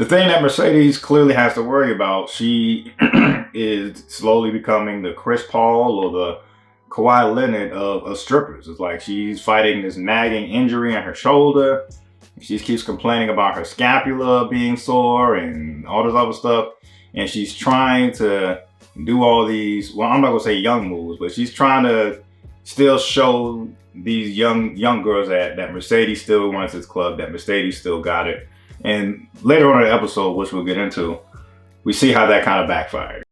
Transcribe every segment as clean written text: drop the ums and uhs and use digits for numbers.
the thing that Mercedes clearly has to worry about, she is slowly becoming the Chris Paul or the Kawhi Leonard of strippers. It's like she's fighting this nagging injury on her shoulder. She keeps complaining about her scapula being sore and all this other stuff. And she's trying to do all these, well, I'm not gonna say young moves, but she's trying to still show these young girls that Mercedes still runs this club, that Mercedes still got it. And later on in the episode, which we'll get into, we see how that kind of backfired.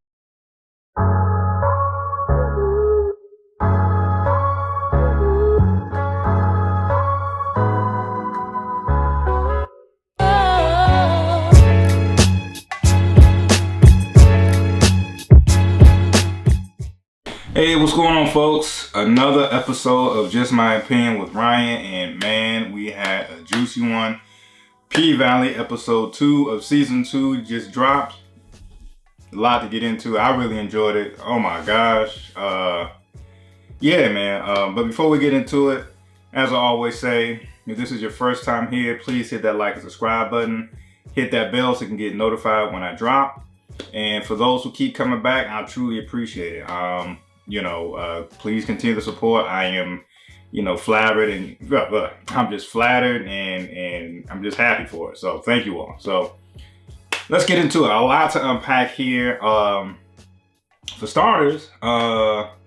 Hey, what's going on, folks? Another episode of Just My Opinion with Ryan, and man, we had a juicy one. P-Valley episode 2 of season 2 just dropped. A lot to get into. I really enjoyed it. Oh my gosh. Yeah, man. But before we get into it, as I always say, if this is your first time here, please hit that like and subscribe button. Hit that bell so you can get notified when I drop. And for those who keep coming back, I truly appreciate it. Please continue to support. I am, flattered, and I'm just flattered and I'm just happy for it. So thank you all. So let's get into it. A lot to unpack here. For starters, Wanda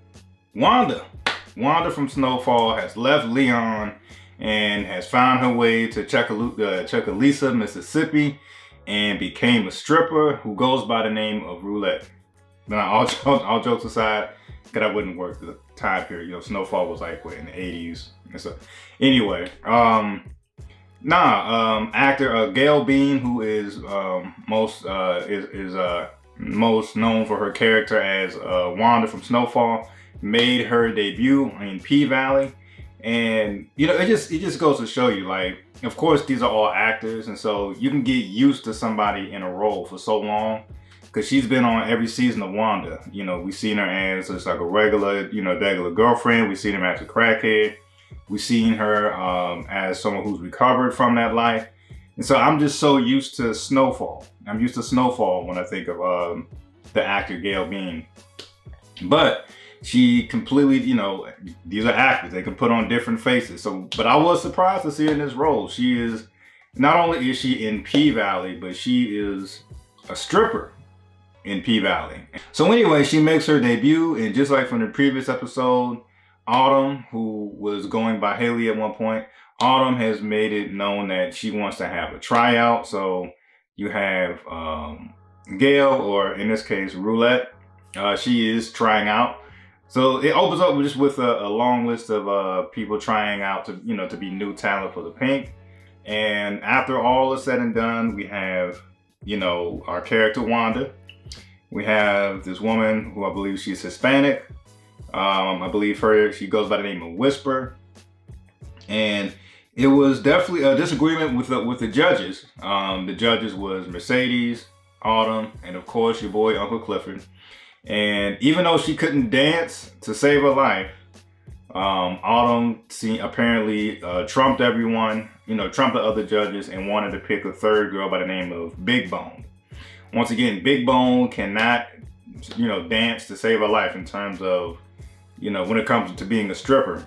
from Snowfall has left Leon and has found her way to Chucalissa, Mississippi, and became a stripper who goes by the name of Roulette. Now, all jokes aside, because I wouldn't work the time period. Snowfall was like in the 80s. And so, anyway, actor Gail Bean, who is most known for her character as Wanda from Snowfall, made her debut in P-Valley, and it just goes to show you, like, of course these are all actors, and so you can get used to somebody in a role for so long. Because she's been on every season of Wanda. We've seen her as just like a regular girlfriend. We've seen her as a crackhead. We've seen her as someone who's recovered from that life. And so I'm just so used to Snowfall. I'm used to Snowfall when I think of the actor Gail Bean. But she completely, these are actors. They can put on different faces. But I was surprised to see her in this role. Not only is she in P-Valley, but she is a stripper in P-Valley. So anyway, she makes her debut, and just like from the previous episode, Autumn, who was going by Haley at one point, Autumn has made it known that she wants to have a tryout. So you have Gail, or in this case, Roulette. She is trying out. So it opens up just with a long list of people trying out to be new talent for the Pynk. And after all is said and done, we have our character Wanda. We have this woman who I believe she's Hispanic. I believe she goes by the name of Whisper. And it was definitely a disagreement with the judges. The judges was Mercedes, Autumn, and of course your boy Uncle Clifford. And even though she couldn't dance to save her life, Autumn apparently trumped everyone, trumped the other judges, and wanted to pick a third girl by the name of Big Bone. Once again, Big Bone cannot, dance to save her life in terms of, when it comes to being a stripper.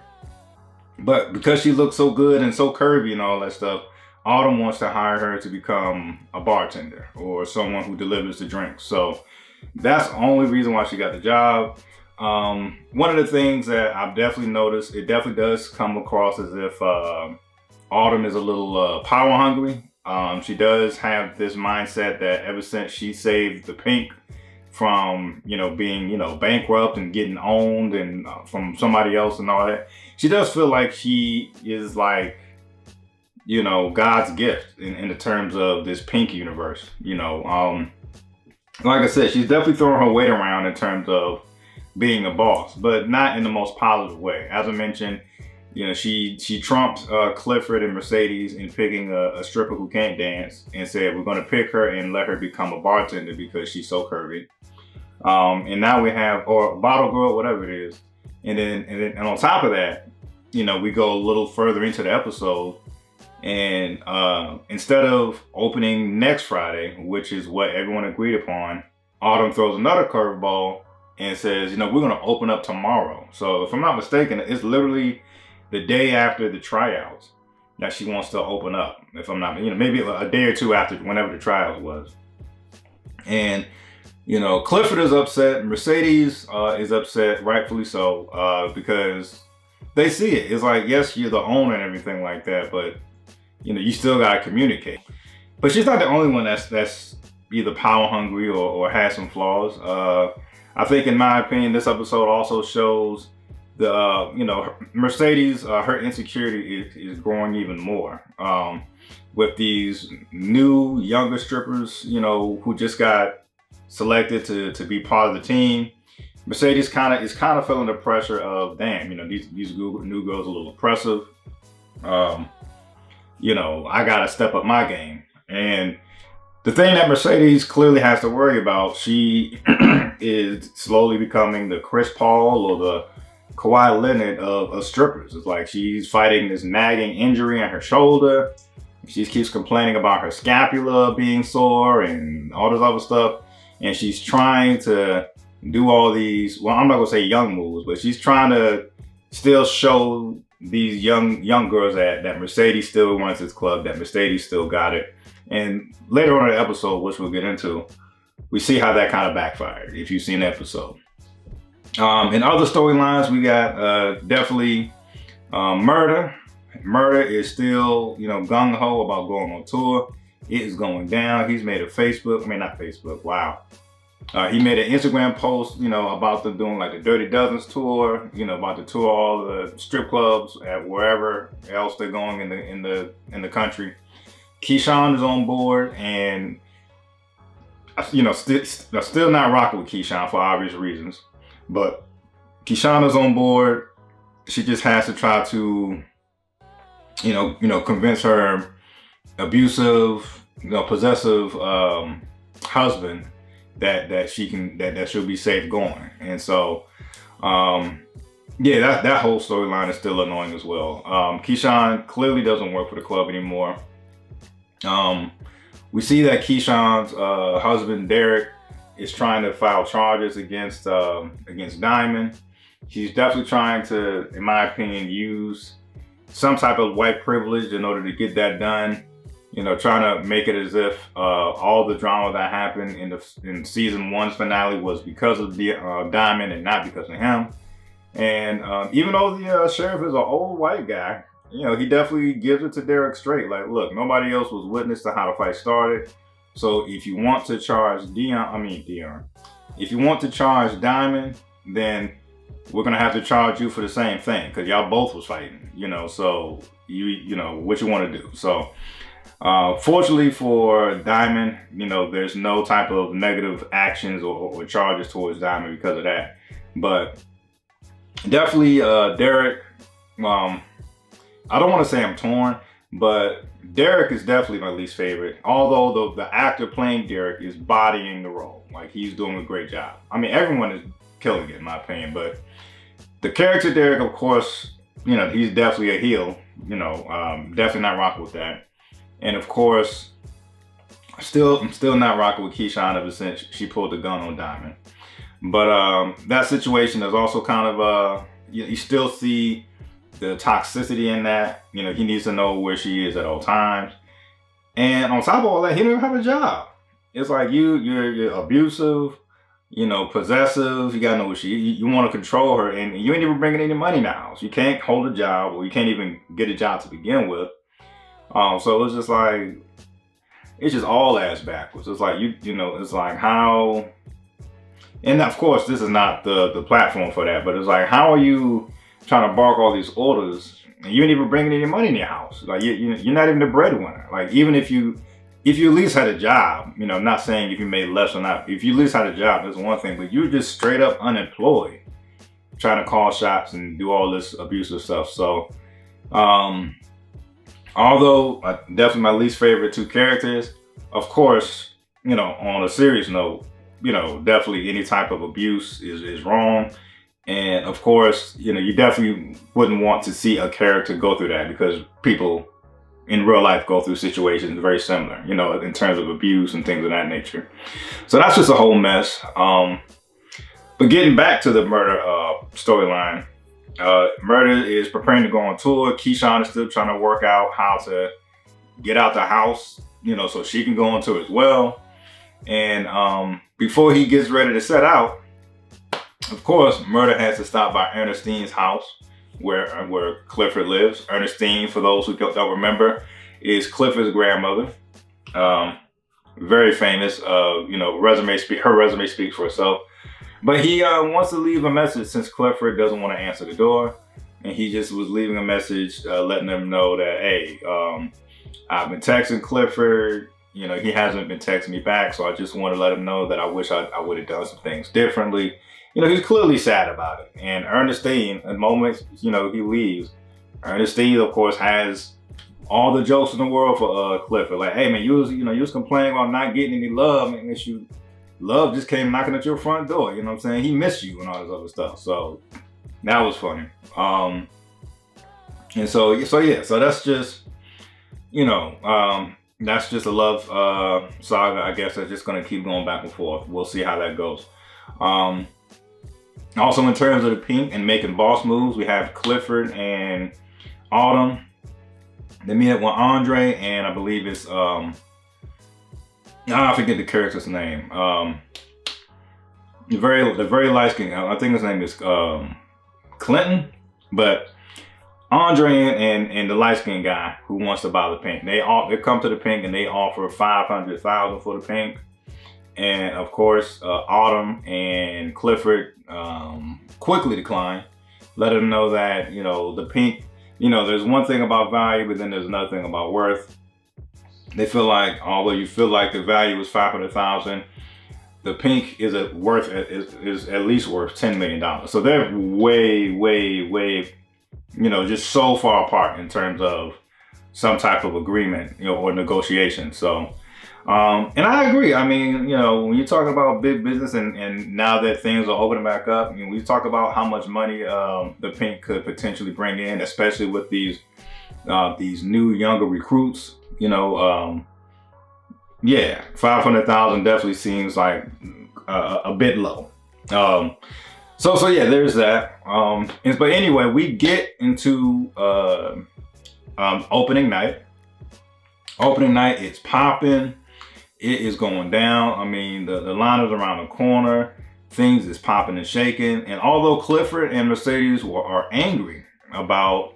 But because she looks so good and so curvy and all that stuff, Autumn wants to hire her to become a bartender or someone who delivers the drinks. So that's the only reason why she got the job. One of the things that I've definitely noticed, it definitely does come across as if Autumn is a little power hungry. She does have this mindset that ever since she saved the Pynk from, being, bankrupt and getting owned and from somebody else and all that, she does feel like she is like, God's gift in the terms of this Pynk universe. Like I said, she's definitely throwing her weight around in terms of being a boss, but not in the most positive way. As I mentioned, she trumped Clifford and Mercedes in picking a stripper who can't dance, and said we're going to pick her and let her become a bartender because she's so curvy. And now we have, or a bottle girl, whatever it is. And on top of that, we go a little further into the episode, And instead of opening next Friday, which is what everyone agreed upon, Autumn throws another curveball and says, you know, we're going to open up tomorrow. So if I'm not mistaken, it's literally the day after the tryouts that she wants to open up. If I'm not, you know, maybe a day or two after whenever the tryouts was. And, you know, Clifford is upset. Mercedes is upset, rightfully so, because they see it. It's like, yes, you're the owner and everything like that, but, you know, you still got to communicate. But she's not the only one that's either power hungry or has some flaws. I think, in my opinion, this episode also shows the, you know, Mercedes, her insecurity is growing even more. With these new younger strippers, you know, who just got selected to be part of the team, Mercedes is kind of feeling the pressure of, damn, you know, these new girls are a little oppressive. You know, I gotta step up my game. And the thing that Mercedes clearly has to worry about, she is slowly becoming the Chris Paul or the Kawhi Leonard of strippers. It's like she's fighting this nagging injury on her shoulder. She keeps complaining about her scapula being sore and all this other stuff. And she's trying to do all these, well, I'm not gonna say young moves, but she's trying to still show these young girls that Mercedes still runs this club, that Mercedes still got it. And later on in the episode, which we'll get into, we see how that kind of backfired, if you've seen the episode. In other storylines, we got definitely Murder. Murder is still, you know, gung-ho about going on tour. It is going down. He's made a not Facebook, wow. He made an Instagram post, you know, about them doing like the Dirty Dozens tour, you know, about to tour all the strip clubs at wherever else they're going in the country. Keyshawn is on board, and, you know, still not rocking with Keyshawn for obvious reasons. But Keyshawn is on board. She just has to try to, you know, convince her abusive, you know, possessive husband that she'll be safe going. And so, yeah, that whole storyline is still annoying as well. Keyshawn clearly doesn't work for the club anymore. We see that Keyshawn's husband Derek is trying to file charges against Diamond. He's definitely trying to, in my opinion, use some type of white privilege in order to get that done. You know, trying to make it as if all the drama that happened in season 1's finale was because of Diamond and not because of him. And even though the sheriff is an old white guy, you know, he definitely gives it to Derek straight. Like, look, nobody else was witness to how the fight started. So if you want to charge if you want to charge Diamond, then we're gonna have to charge you for the same thing, because y'all both was fighting, you know. So you know what you want to do. So fortunately for Diamond, you know, there's no type of negative actions or charges towards Diamond because of that. But definitely Derek, I don't want to say I'm torn, but Derek is definitely my least favorite. Although the actor playing Derek is bodying the role. Like, he's doing a great job. I mean, everyone is killing it in my opinion, but the character Derek, of course, you know, he's definitely a heel, you know, definitely not rocking with that. And of course, I'm still not rocking with Keyshawn ever since she pulled the gun on Diamond. But that situation is also kind of, you still see the toxicity in that. You know, he needs to know where she is at all times. And on top of all that, he don't even have a job. It's like you're abusive, you know, possessive. You gotta know what you want to control her, and you ain't even bringing any money now. So you can't hold a job, or you can't even get a job to begin with. So it's just like, it's just all ass backwards. It's like, you know, it's like how, and of course this is not the platform for that, but it's like, how are you trying to bark all these orders and you ain't even bringing any money in your house? Like, you're not even the breadwinner. Like, even if you at least had a job, you know, not saying if you made less or not, if you at least had a job, that's one thing, but you're just straight up unemployed, trying to call shots and do all this abusive stuff. So, although definitely my least favorite two characters, of course, you know, on a serious note, you know, definitely any type of abuse is wrong. And of course, you know, you definitely wouldn't want to see a character go through that, because people in real life go through situations very similar, you know, in terms of abuse and things of that nature. So that's just a whole mess. But getting back to the murder storyline, Murder is preparing to go on tour. Keyshawn is still trying to work out how to get out the house, you know, so she can go on tour as well. And before he gets ready to set out, of course, Murder has to stop by Ernestine's house where Clifford lives. Ernestine, for those who don't remember, is Clifford's grandmother. Very famous. You know, her resume speaks for itself. But he wants to leave a message since Clifford doesn't want to answer the door. And he just was leaving a message letting them know that, hey, I've been texting Clifford. You know, he hasn't been texting me back. So I just want to let him know that I wish I would have done some things differently. You know, he's clearly sad about it. And Ernestine, at the moment, you know, he leaves, Ernestine, of course, has all the jokes in the world for Clifford. Like, hey, man, you was complaining about not getting any love. And love just came knocking at your front door. You know what I'm saying? He missed you and all this other stuff. So that was funny. And so that's just, you know, that's just a love saga, I guess, that's just going to keep going back and forth. We'll see how that goes. Also, in terms of the Pynk and making boss moves, we have Clifford and Autumn. They meet up with Andre, and I believe it's I forget the character's name. The very light skin. I think his name is Clinton, but Andre and the light skinned guy who wants to buy the Pynk. They come to the Pynk and they offer $500,000 for the Pynk. And of course, Autumn and Clifford quickly decline, let them know that, you know, the Pynk, you know, there's one thing about value, but then there's another thing about worth. They feel like, although you feel like the value is $500,000, the Pynk is at least worth $10 million. So they're way, you know, just so far apart in terms of some type of agreement, you know, or negotiation. So, and I agree. I mean, you know, when you're talking about big business and now that things are opening back up, I mean, we talk about how much money the Pynk could potentially bring in, especially with these new younger recruits. You know, yeah, 500,000 definitely seems like a bit low. So yeah, there's that. But anyway, we get into opening night. Opening night, it's popping. It is going down. I mean, the line is around the corner. Things is popping and shaking. And although Clifford and Mercedes are angry about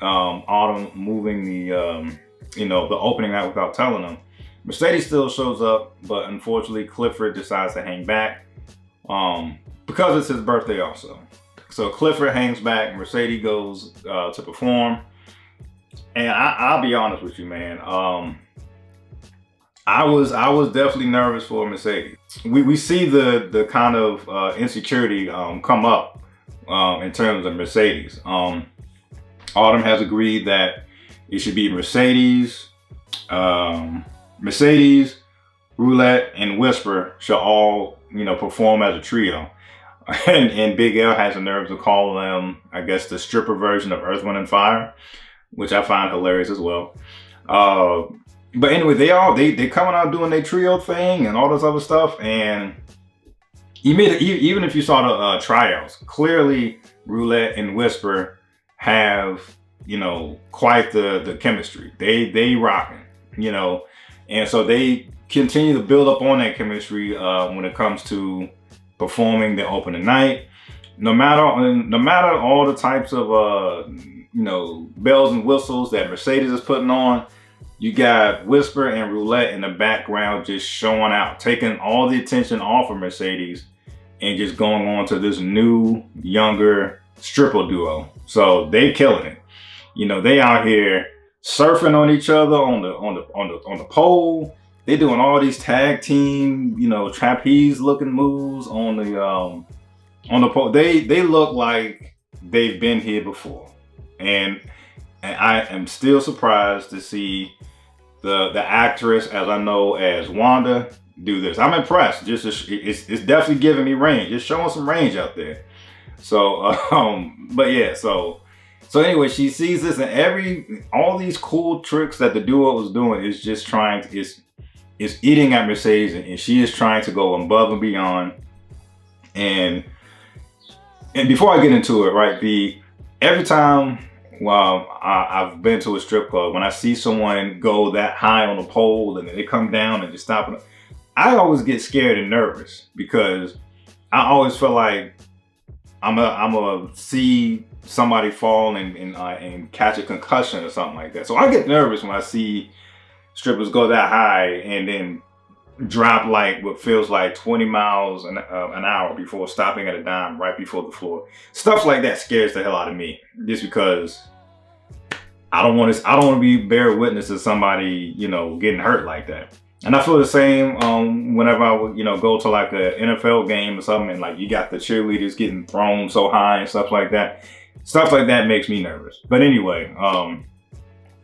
Autumn moving the you know, the opening night without telling them, Mercedes still shows up, but unfortunately Clifford decides to hang back because it's his birthday also. So Clifford hangs back, Mercedes goes to perform. And I'll be honest with you, man. I was definitely nervous for Mercedes. We see the kind of insecurity come up in terms of Mercedes. Autumn has agreed that it should be Mercedes, Roulette, and Whisper should all, you know, perform as a trio. And Big L has the nerve to call them, I guess, the stripper version of Earth, Wind, and Fire, which I find hilarious as well. But anyway, they coming out doing their trio thing and all this other stuff. And even if you saw the tryouts, clearly Roulette and Whisper have, you know, quite the chemistry. They rocking, you know, and so they continue to build up on that chemistry when it comes to performing the opening night. No matter all the types of you know, bells and whistles that Mercedes is putting on, you got Whisper and Roulette in the background just showing out, taking all the attention off of Mercedes and just going on to this new, younger stripper duo. So they killing it. You know, they out here surfing on each other on the pole. They doing all these tag team, you know, trapeze looking moves on the pole. They look like they've been here before. And I am still surprised to see the actress, as I know as Wanda, do this. I'm impressed. It's definitely giving me range. It's showing some range out there. So, but yeah, so So anyway, she sees this, and all these cool tricks that the duo was doing is just trying to, is eating at Mercedes, and she is trying to go above and beyond. And before I get into it, right, every time I've been to a strip club, when I see someone go that high on a pole and then they come down and just stop, I always get scared and nervous because I always feel like I'm gonna see somebody fall and catch a concussion or something like that. So I get nervous when I see strippers go that high and then drop like what feels like 20 miles an hour before stopping at a dime right before the floor. Stuff like that scares the hell out of me, just because I don't want to be bear witness to somebody, you know, getting hurt like that. And I feel the same whenever I would, you know, go to like a NFL game or something, and like you got the cheerleaders getting thrown so high and stuff like that. Stuff like that makes me nervous. But anyway,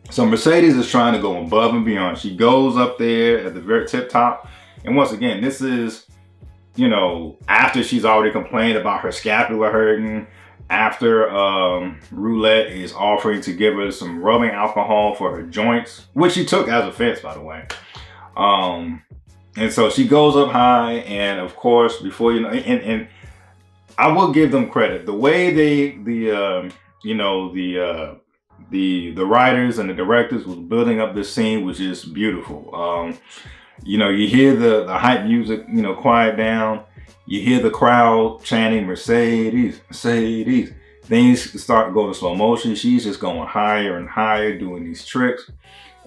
so Mercedes is trying to go above and beyond. She goes up there at the very tip top. And once again, this is, you know, after she's already complained about her scapula hurting, after Roulette is offering to give her some rubbing alcohol for her joints, which she took as offense, by the way. And so she goes up high, and of course, before you know, and I will give them credit. The way the writers and the directors was building up this scene was just beautiful. You know, you hear the hype music, you know, quiet down. You hear the crowd chanting Mercedes, Mercedes. Things start going to slow motion. She's just going higher and higher, doing these tricks.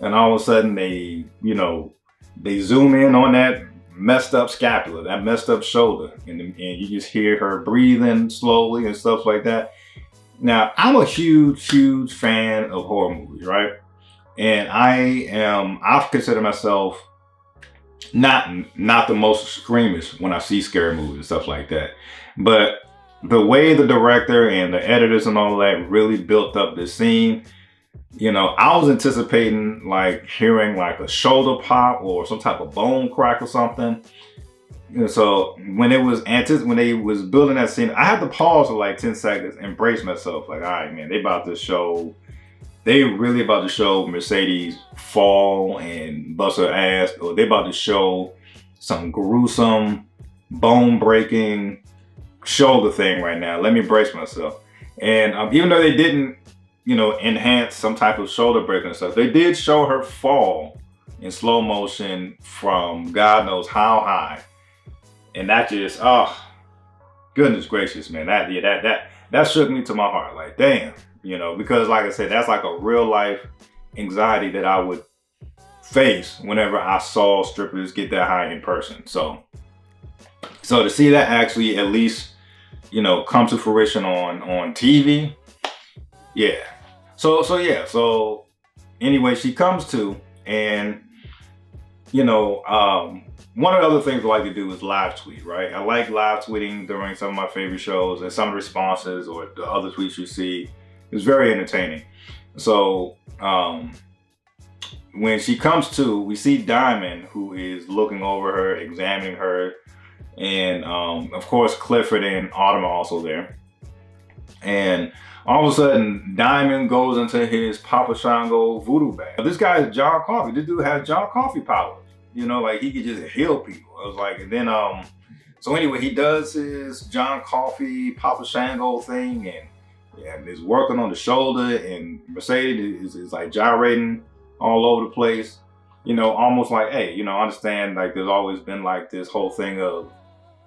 And all of a sudden they zoom in on that messed up scapula, that messed up shoulder. And you just hear her breathing slowly and stuff like that. Now, I'm a huge fan of horror movies, right? And I consider myself not the most squeamish when I see scary movies and stuff like that. But the way the director and the editors and all that really built up this scene, you know, I was anticipating like hearing like a shoulder pop or some type of bone crack or something. And so when they was building that scene, I had to pause for like 10 seconds and brace myself. Like, all right, man, they really about to show Mercedes fall and bust her ass, or they about to show some gruesome, bone-breaking shoulder thing right now. Let me brace myself. And even though they didn't, you know, enhance some type of shoulder breaking and stuff, they did show her fall in slow motion from God knows how high. And that just, oh, goodness gracious, man. That shook me to my heart. Like, damn, you know, because like I said, that's like a real life anxiety that I would face whenever I saw strippers get that high in person. So to see that actually at least, you know, come to fruition on TV, yeah. So anyway, she comes to, and you know, one of the other things I like to do is live tweet, right? I like live tweeting during some of my favorite shows, and some of the responses or the other tweets you see is very entertaining. So when she comes to, we see Diamond, who is looking over her, examining her, and of course Clifford and Autumn are also there. And all of a sudden, Diamond goes into his Papa Shango voodoo bag. This guy is John Coffey. This dude has John Coffey powers. You know, like he could just heal people. I was like, and then, so anyway, he does his John Coffey, Papa Shango thing, and is working on the shoulder, and Mercedes is like gyrating all over the place. You know, almost like, hey, you know, I understand, like there's always been like this whole thing of,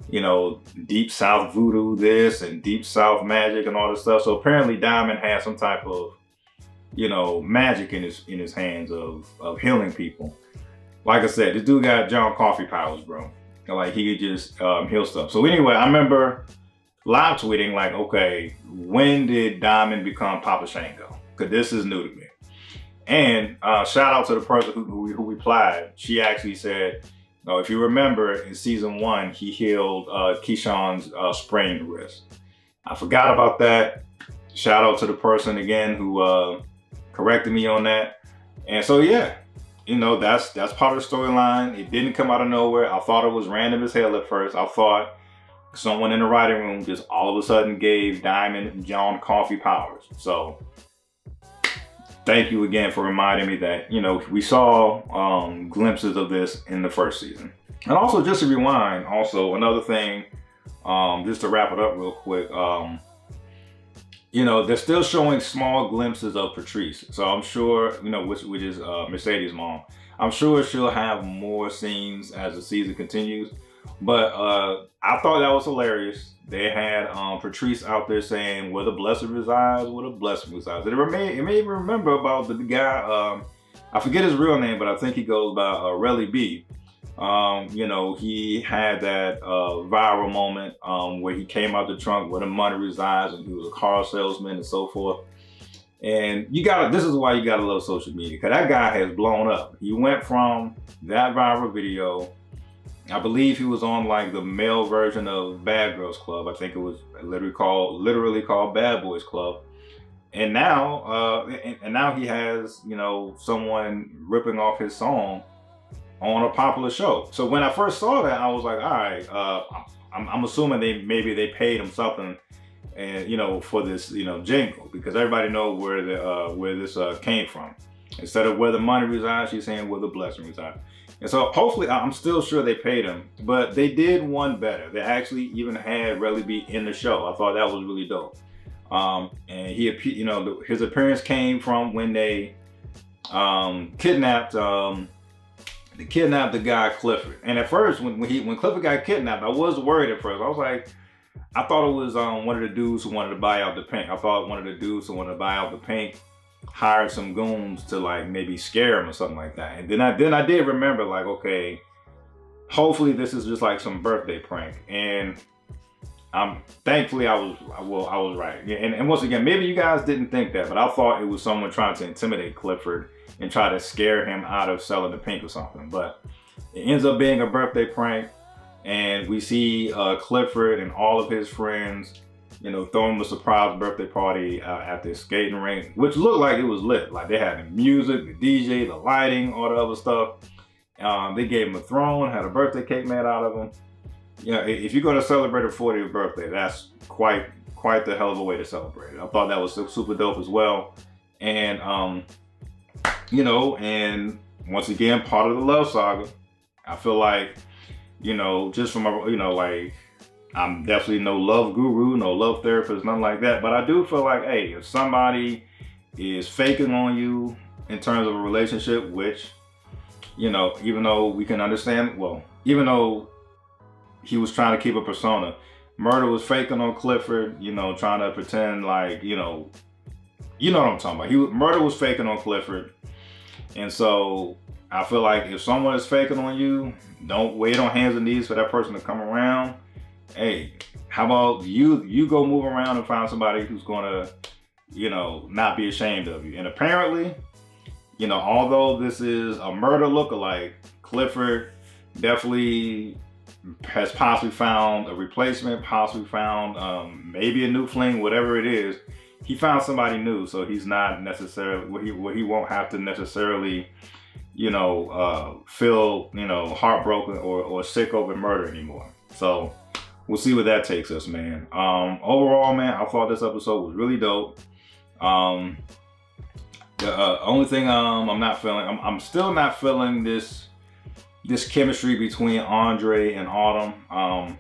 you know, deep South voodoo this and deep South magic and all this stuff. So apparently Diamond has some type of, you know, magic in his hands of healing people. Like I said, this dude got John Coffey powers, bro. Like he could just heal stuff. So anyway, I remember live tweeting like, okay, when did Diamond become Papa Shango? Because this is new to me. And shout out to the person who replied. She actually said, no, if you remember in season 1, he healed Keyshawn's sprained wrist. I forgot about that. Shout out to the person again who corrected me on that. And so yeah, you know, that's part of the storyline. It didn't come out of nowhere. I thought it was random as hell at first. I thought someone in the writing room just all of a sudden gave Diamond John Coffey powers. So thank you again for reminding me that, you know, we saw glimpses of this in the first season. And also, just to rewind, also another thing, just to wrap it up real quick, you know, they're still showing small glimpses of Patrice. So I'm sure, you know, which is Mercedes' mom. I'm sure she'll have more scenes as the season continues. But I thought that was hilarious. They had Patrice out there saying, "Where the blessed resides, where the blessing resides." It made me remember about the guy, I forget his real name, but I think he goes by Relly B. You know, he had that viral moment where he came out the trunk where the money resides, and he was a car salesman and so forth. And this is why you gotta love social media, because that guy has blown up. He went from that viral video, I believe he was on like the male version of Bad Girls Club. I think it was literally called Bad Boys Club. And now, now he has, you know, someone ripping off his song on a popular show. So when I first saw that, I was like, all right, I'm assuming maybe they paid him something, and you know, for this, you know, jingle, because everybody knows where this came from. Instead of where the money resides, she's saying where the blessing resides. And so hopefully, I'm still sure they paid him, but they did one better. They actually even had Relly B in the show. I thought that was really dope. And you know, his appearance came from when they kidnapped the guy Clifford. And at first, when Clifford got kidnapped, I was worried at first. I was like, I thought it was one of the dudes who wanted to buy out the Pynk. I thought one of the dudes who wanted to buy out the Pynk hired some goons to like maybe scare him or something like that. And then I did remember, like, okay, hopefully this is just like some birthday prank. And thankfully I was right. Yeah, and once again, maybe you guys didn't think that, but I thought it was someone trying to intimidate Clifford and try to scare him out of selling the Pynk or something. But it ends up being a birthday prank, and we see Clifford and all of his friends, you know, throwing a surprise birthday party at this skating rink, which looked like it was lit. Like they had the music, the DJ, the lighting, all the other stuff. They gave him a throne, had a birthday cake made out of him. You know, if you're going to celebrate a 40th birthday, that's quite the hell of a way to celebrate it. I thought that was super dope as well. And you know, and once again, part of the love saga. I feel like, you know, just from a, you know, like, I'm definitely no love guru, no love therapist, nothing like that. But I do feel like, hey, if somebody is faking on you in terms of a relationship, which, you know, even though we can understand, well, even though he was trying to keep a persona, Murder was faking on Clifford, you know, trying to pretend like, you know what I'm talking about. Murder was faking on Clifford. And so I feel like if someone is faking on you, don't wait on hands and knees for that person to come around. Hey, how about you go move around and find somebody who's gonna, you know, not be ashamed of you. And apparently, you know, although this is a murder lookalike, Clifford definitely has possibly found a replacement, possibly found maybe a new fling, whatever it is. He found somebody new, so he's not necessarily, he won't have to necessarily, you know, feel, you know, heartbroken or sick over murder anymore. So we'll see where that takes us, man. Overall, man, I thought this episode was really dope. The only thing I'm not feeling, I'm still not feeling this chemistry between Andre and Autumn.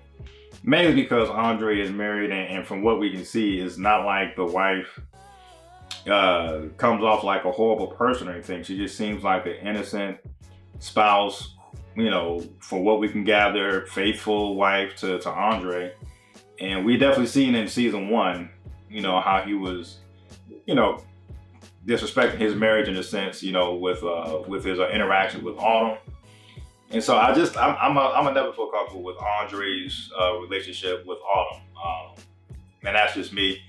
Mainly because Andre is married, and from what we can see, it's not like the wife comes off like a horrible person or anything. She just seems like an innocent spouse, you know, for what we can gather, faithful wife to Andre. And we definitely seen in season 1, you know, how he was, you know, disrespecting his marriage in a sense, you know, with his interaction with Autumn. And so I'm never feel comfortable with Andre's relationship with Autumn. And that's just me.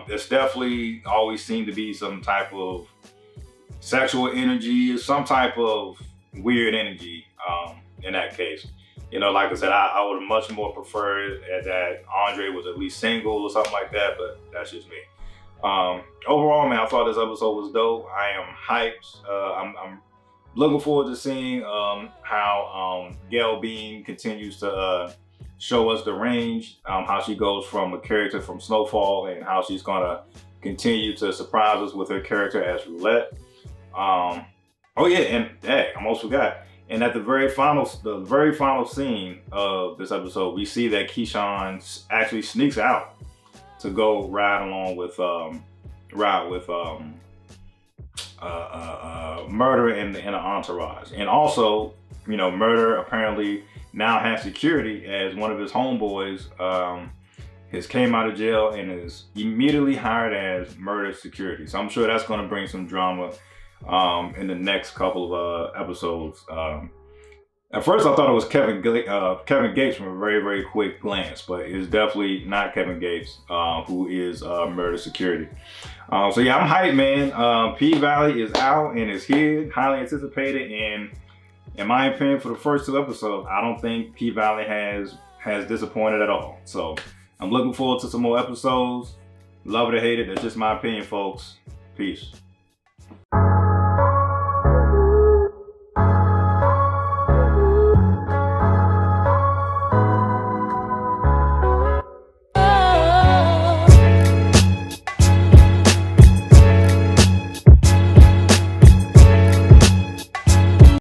There's definitely always seemed to be some type of sexual energy, some type of weird energy in that case. You know, like I said, I would much more prefer that Andre was at least single or something like that, but that's just me. Overall, man, I thought this episode was dope. I am hyped. I'm looking forward to seeing how Gail Bean continues to show us the range, how she goes from a character from Snowfall and how she's gonna continue to surprise us with her character as Roulette. Oh yeah, and hey, I almost forgot. And at the very final scene of this episode, we see that Keyshawn actually sneaks out to go ride along with Murder and the entourage. And also, you know, Murder apparently now has security, as one of his homeboys has came out of jail and is immediately hired as Murder security. So I'm sure that's going to bring some drama in the next couple of episodes. At first I thought it was Kevin Gates from a very, very quick glance, but it's definitely not Kevin Gates, who is Murder security. So yeah, I'm hyped, man. P-Valley is out and is here, highly anticipated, and in my opinion, for the first 2 episodes, I don't think P-Valley has disappointed at all. So I'm looking forward to some more episodes. Love it or hate it, that's just my opinion, folks. Peace.